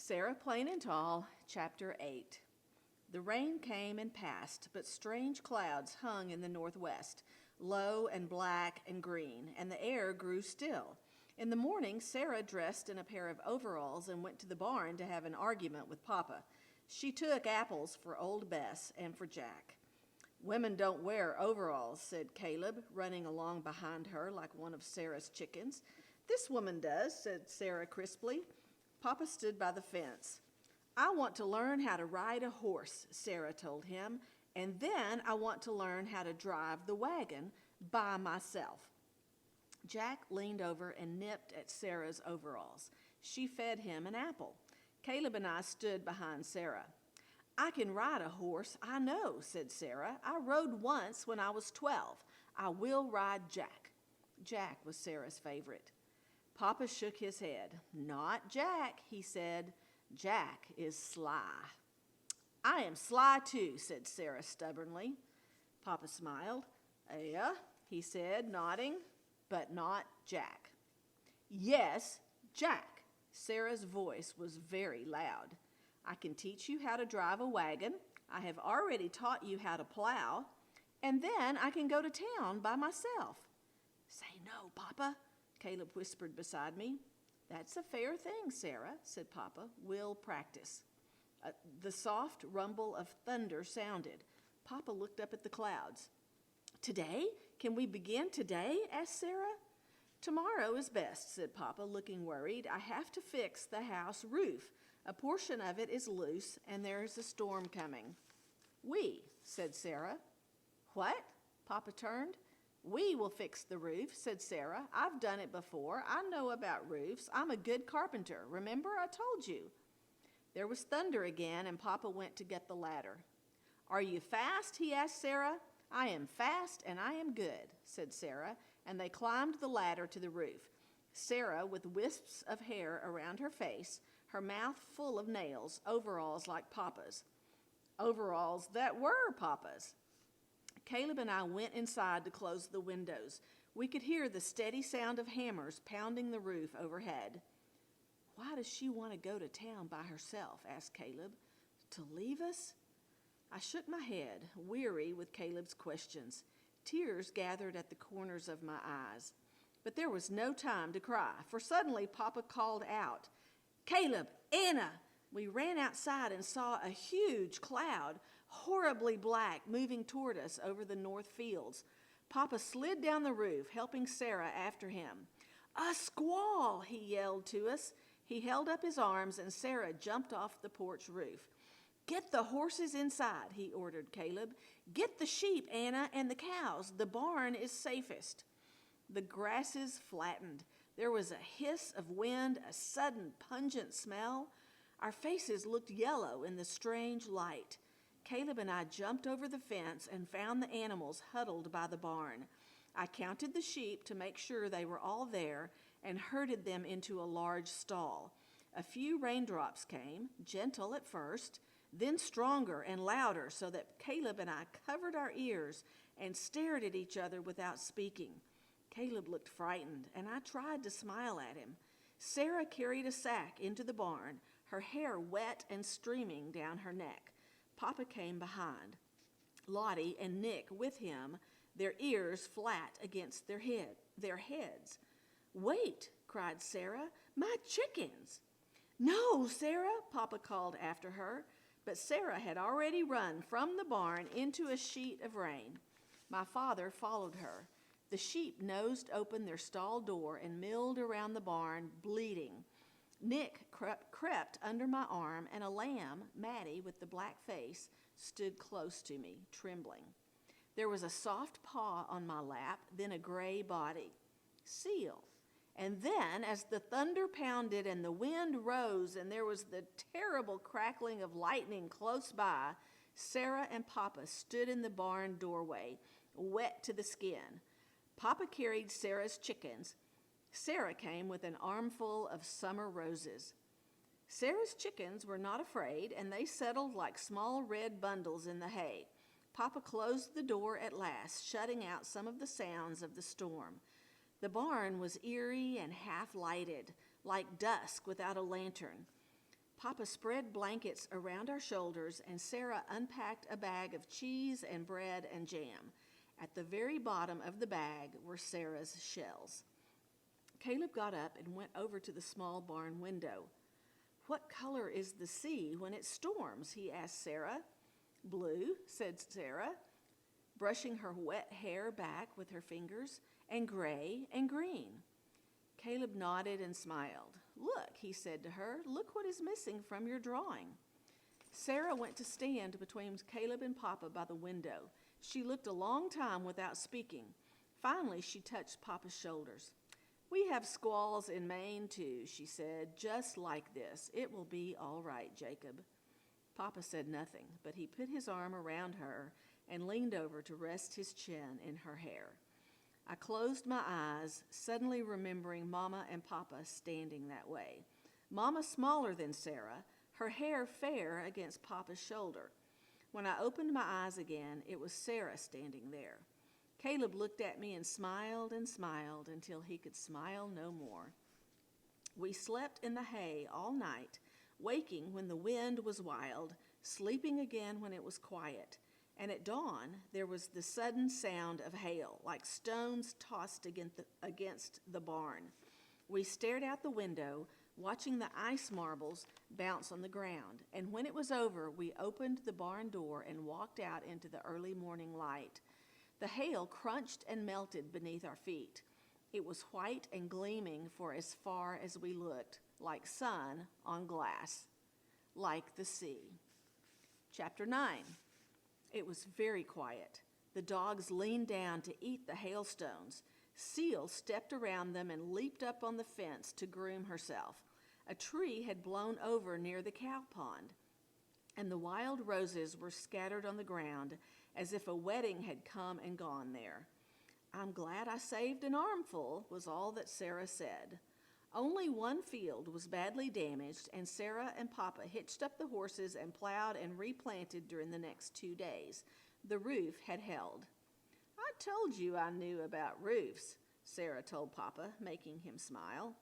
Sarah Plain and Tall, Chapter 8. The rain came and passed, but strange clouds hung in the northwest, low and black and green, and the air grew still. In the morning, Sarah dressed in a pair of overalls and went to the barn to have an argument with Papa. She took apples for old Bess and for Jack. "Women don't wear overalls," said Caleb, running along behind her like one of Sarah's chickens. "This woman does," said Sarah crisply. Papa stood by the fence. "I want to learn how to ride a horse," Sarah told him, "and then I want to learn how to drive the wagon by myself." Jack leaned over and nipped at Sarah's overalls. She fed him an apple. Caleb and I stood behind Sarah. "I can ride a horse, I know," said Sarah. "I rode once when I was 12. I will ride Jack." Jack was Sarah's favorite. Papa shook his head. "Not Jack," he said. "Jack is sly." "I am sly too," said Sarah stubbornly. Papa smiled. "Yeah," he said, nodding, "but not Jack." "Yes, Jack." Sarah's voice was very loud. "I can teach you how to drive a wagon. I have already taught you how to plow. And then I can go to town by myself." "Say no, Papa," Caleb whispered beside me. "That's a fair thing, Sarah," said Papa. "We'll practice." The soft rumble of thunder sounded. Papa looked up at the clouds. "Today? Can we begin today?" asked Sarah. "Tomorrow is best," said Papa, looking worried. "I have to fix the house roof. A portion of it is loose, and there is a storm coming." "We," said Sarah. "What?" Papa turned. "We will fix the roof," said Sarah. "I've done it before. I know about roofs. I'm a good carpenter. Remember, I told you." There was thunder again, and Papa went to get the ladder. "Are you fast?" he asked Sarah. "I am fast, and I am good," said Sarah, and they climbed the ladder to the roof. Sarah, with wisps of hair around her face, her mouth full of nails, overalls like Papa's. Overalls that were Papa's. Caleb and I went inside to close the windows. We could hear the steady sound of hammers pounding the roof overhead. "Why does she want to go to town by herself?" asked Caleb. "To leave us?" I shook my head, weary with Caleb's questions. Tears gathered at the corners of my eyes. But there was no time to cry, for suddenly Papa called out, "Caleb, Anna!" We ran outside and saw a huge cloud, horribly black, moving toward us over the north fields. Papa slid down the roof, helping Sarah after him. "A squall!" he yelled to us. He held up his arms, and Sarah jumped off the porch roof. "Get the horses inside," he ordered Caleb. "Get the sheep, Anna, and the cows. The barn is safest." The grasses flattened. There was a hiss of wind, a sudden pungent smell. Our faces looked yellow in the strange light. Caleb and I jumped over the fence and found the animals huddled by the barn. I counted the sheep to make sure they were all there and herded them into a large stall. A few raindrops came, gentle at first, then stronger and louder, so that Caleb and I covered our ears and stared at each other without speaking. Caleb looked frightened, and I tried to smile at him. Sarah carried a sack into the barn, her hair wet and streaming down her neck. Papa came behind, Lottie and Nick with him, their ears flat against their heads. "Wait," cried Sarah, "my chickens!" "No, Sarah," Papa called after her, but Sarah had already run from the barn into a sheet of rain. My father followed her. The sheep nosed open their stall door and milled around the barn, bleating. Nick crept under my arm, and a lamb, Maddie with the black face, stood close to me, trembling. There was a soft paw on my lap, then a gray body. Seal. And then, as the thunder pounded and the wind rose and there was the terrible crackling of lightning close by, Sarah and Papa stood in the barn doorway, wet to the skin. Papa carried Sarah's chickens. Sarah came with an armful of summer roses. Sarah's chickens were not afraid, and they settled like small red bundles in the hay. Papa closed the door at last, shutting out some of the sounds of the storm. The barn was eerie and half-lighted, like dusk without a lantern. Papa spread blankets around our shoulders, and Sarah unpacked a bag of cheese and bread and jam. At the very bottom of the bag were Sarah's shells. Caleb got up and went over to the small barn window. "What color is the sea when it storms?" he asked Sarah. "Blue," said Sarah, brushing her wet hair back with her fingers, "and gray and green." Caleb nodded and smiled. "Look," he said to her, "look what is missing from your drawing." Sarah went to stand between Caleb and Papa by the window. She looked a long time without speaking. Finally, she touched Papa's shoulders. "We have squalls in Maine, too," she said, "just like this. It will be all right, Jacob." Papa said nothing, but he put his arm around her and leaned over to rest his chin in her hair. I closed my eyes, suddenly remembering Mama and Papa standing that way. Mama smaller than Sarah, her hair fair against Papa's shoulder. When I opened my eyes again, it was Sarah standing there. Caleb looked at me and smiled until he could smile no more. We slept in the hay all night, waking when the wind was wild, sleeping again when it was quiet. And at dawn, there was the sudden sound of hail, like stones tossed against the barn. We stared out the window, watching the ice marbles bounce on the ground. And when it was over, we opened the barn door and walked out into the early morning light. The hail crunched and melted beneath our feet. It was white and gleaming for as far as we looked, like sun on glass, like the sea. Chapter 9. It was very quiet. The dogs leaned down to eat the hailstones. Seal stepped around them and leaped up on the fence to groom herself. A tree had blown over near the cow pond, and the wild roses were scattered on the ground as if a wedding had come and gone there. "I'm glad I saved an armful," was all that Sarah said. Only one field was badly damaged, and Sarah and Papa hitched up the horses and plowed and replanted during the next 2 days. The roof had held. "I told you I knew about roofs," Sarah told Papa, making him smile.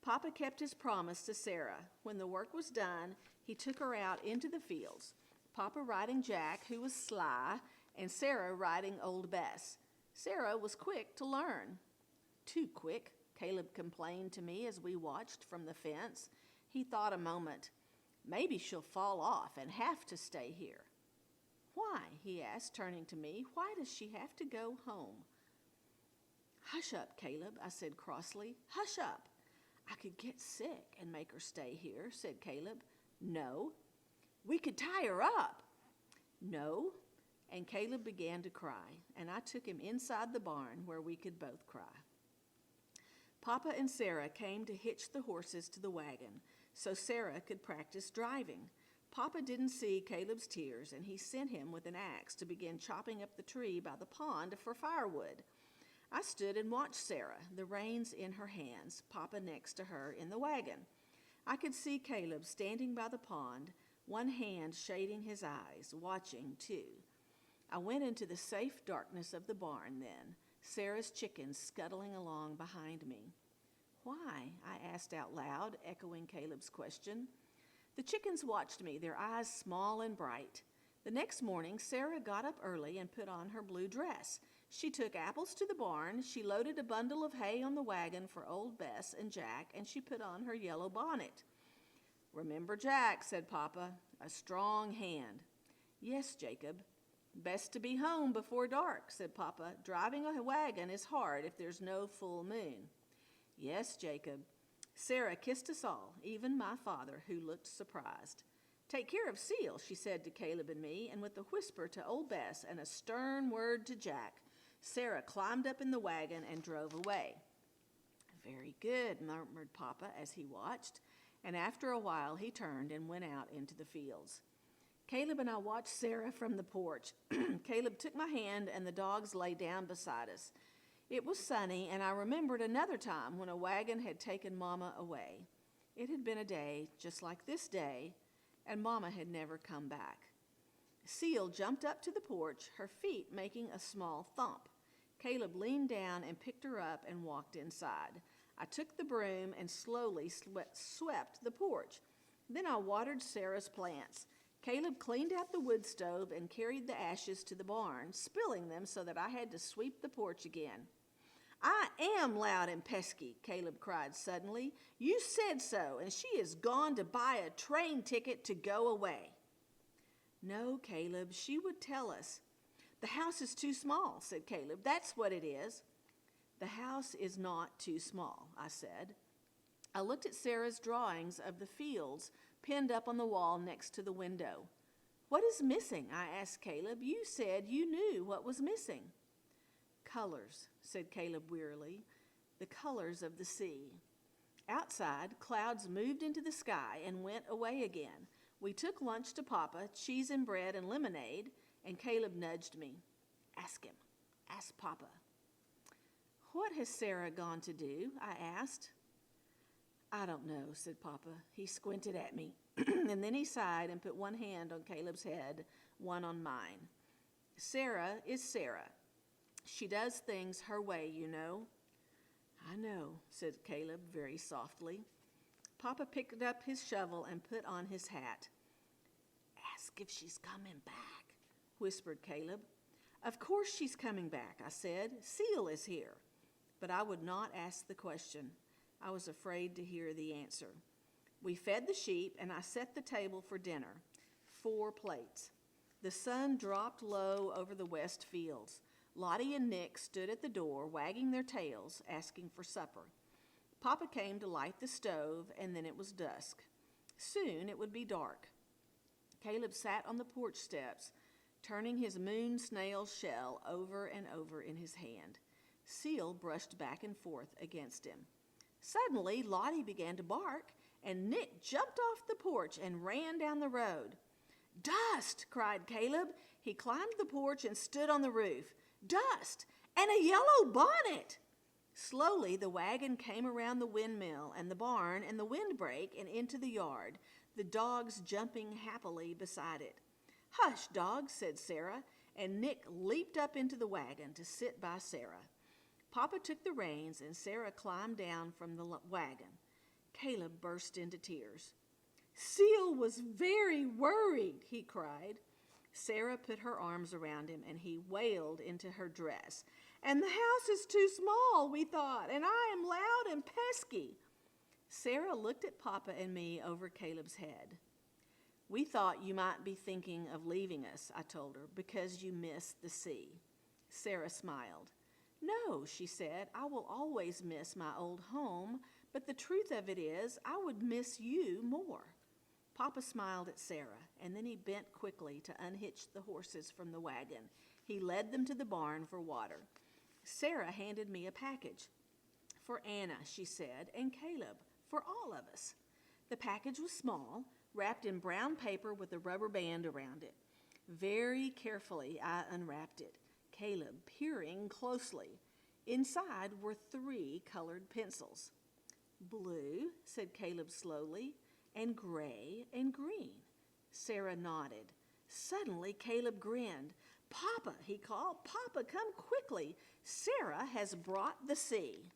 Papa kept his promise to Sarah. When the work was done, he took her out into the fields, Papa riding Jack, who was Sly, and Sarah riding Old Bess. Sarah was quick to learn. "Too quick," Caleb complained to me as we watched from the fence. He thought a moment. "Maybe she'll fall off and have to stay here." "Why?" he asked, turning to me. "Why does she have to go home?" "Hush up, Caleb," I said crossly. "Hush up." "I could get sick and make her stay here," said Caleb. "No." "We could tie her up." "No." And Caleb began to cry, and I took him inside the barn where we could both cry. Papa and Sarah came to hitch the horses to the wagon so Sarah could practice driving. Papa didn't see Caleb's tears, and he sent him with an axe to begin chopping up the tree by the pond for firewood. I stood and watched Sarah, the reins in her hands, Papa next to her in the wagon. I could see Caleb standing by the pond, one hand shading his eyes, watching too. I went into the safe darkness of the barn then, Sarah's chickens scuttling along behind me. "Why?" I asked out loud, echoing Caleb's question. The chickens watched me, their eyes small and bright. The next morning, Sarah got up early and put on her blue dress. She took apples to the barn, she loaded a bundle of hay on the wagon for Old Bess and Jack, and she put on her yellow bonnet. "Remember Jack," said Papa, "a strong hand." "Yes, Jacob." "Best to be home before dark," said Papa. "Driving a wagon is hard if there's no full moon." "Yes, Jacob." Sarah kissed us all, even my father, who looked surprised. "Take care of Seal," she said to Caleb and me, and with a whisper to Old Bess and a stern word to Jack, Sarah climbed up in the wagon and drove away. "Very good," murmured Papa as he watched, and after a while he turned and went out into the fields. Caleb and I watched Sarah from the porch. Caleb took my hand, and the dogs lay down beside us. It was sunny, and I remembered another time when a wagon had taken Mama away. It had been a day just like this day, and Mama had never come back. Seal jumped up to the porch, her feet making a small thump. Caleb leaned down and picked her up and walked inside. I took the broom and slowly swept the porch. Then I watered Sarah's plants. Caleb cleaned out the wood stove and carried the ashes to the barn, spilling them so that I had to sweep the porch again. "I am loud and pesky," Caleb cried suddenly. "You said so, and she is gone to buy a train ticket to go away." "No, Caleb, she would tell us." "The house is too small," said Caleb. "That's what it is." "The house is not too small," I said. I looked at Sarah's drawings of the fields pinned up on the wall next to the window. "What is missing?" I asked Caleb. "You said you knew what was missing." "Colors," said Caleb wearily, "the colors of the sea." Outside, clouds moved into the sky and went away again. We took lunch to Papa, cheese and bread and lemonade, and Caleb nudged me. "Ask him. Ask Papa." "What has Sarah gone to do?" I asked. "I don't know," said Papa. He squinted at me, and then he sighed and put one hand on Caleb's head, one on mine. "Sarah is Sarah. She does things her way, you know." "I know," said Caleb very softly. Papa picked up his shovel and put on his hat. "Ask if she's coming back," whispered Caleb. "Of course she's coming back," I said. "Seal is here." But I would not ask the question. I was afraid to hear the answer. We fed the sheep, and I set the table for dinner. 4 plates. The sun dropped low over the west fields. Lottie and Nick stood at the door, wagging their tails, asking for supper. Papa came to light the stove, and then it was dusk. Soon it would be dark. Caleb sat on the porch steps, turning his moon snail shell over and over in his hand. Seal brushed back and forth against him. Suddenly, Lottie began to bark, and Nick jumped off the porch and ran down the road. "Dust!" cried Caleb. He climbed the porch and stood on the roof. "Dust! And a yellow bonnet!" Slowly, the wagon came around the windmill and the barn and the windbreak and into the yard, the dogs jumping happily beside it. "Hush, dogs," said Sarah, and Nick leaped up into the wagon to sit by Sarah. Papa took the reins, and Sarah climbed down from the wagon. Caleb burst into tears. "Seal was very worried," he cried. Sarah put her arms around him, and he wailed into her dress. "And the house is too small, we thought, and I am loud and pesky." Sarah looked at Papa and me over Caleb's head. "We thought you might be thinking of leaving us," I told her, "because you miss the sea." Sarah smiled. "No," she said, "I will always miss my old home, but the truth of it is I would miss you more." Papa smiled at Sarah, and then he bent quickly to unhitch the horses from the wagon. He led them to the barn for water. Sarah handed me a package. "For Anna," she said, "and Caleb, for all of us." The package was small, wrapped in brown paper with a rubber band around it. Very carefully, I unwrapped it, Caleb peering closely. Inside were 3 colored pencils. "Blue," said Caleb slowly, "and gray and green." Sarah nodded. Suddenly, Caleb grinned. "Papa," he called, "Papa, come quickly. Sarah has brought the sea."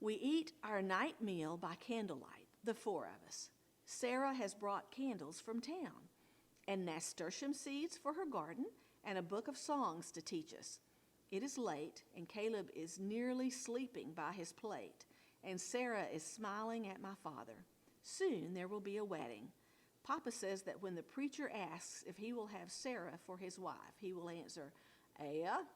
We eat our night meal by candlelight, the 4 of us. Sarah has brought candles from town, and nasturtium seeds for her garden, and a book of songs to teach us. It is late, and Caleb is nearly sleeping by his plate, and Sarah is smiling at my father. Soon there will be a wedding. Papa says that when the preacher asks if he will have Sarah for his wife, he will answer, "Yeah."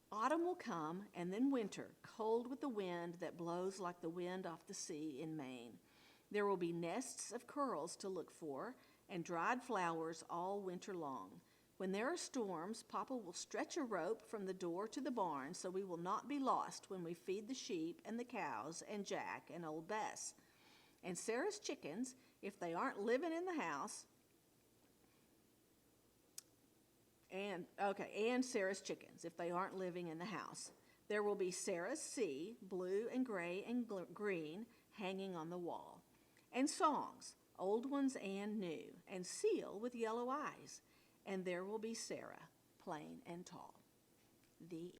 Autumn will come, and then winter, cold with the wind that blows like the wind off the sea in Maine. There will be nests of curls to look for, and dried flowers all winter long. When there are storms, Papa will stretch a rope from the door to the barn so we will not be lost when we feed the sheep and the cows and Jack and old Bess. And Sarah's chickens, if they aren't living in the house, and Sarah's chickens, if they aren't living in the house. There will be Sarah's sea, blue and gray and green, hanging on the wall. And songs, old ones and new, and Seal with yellow eyes. And there will be Sarah, plain and tall. The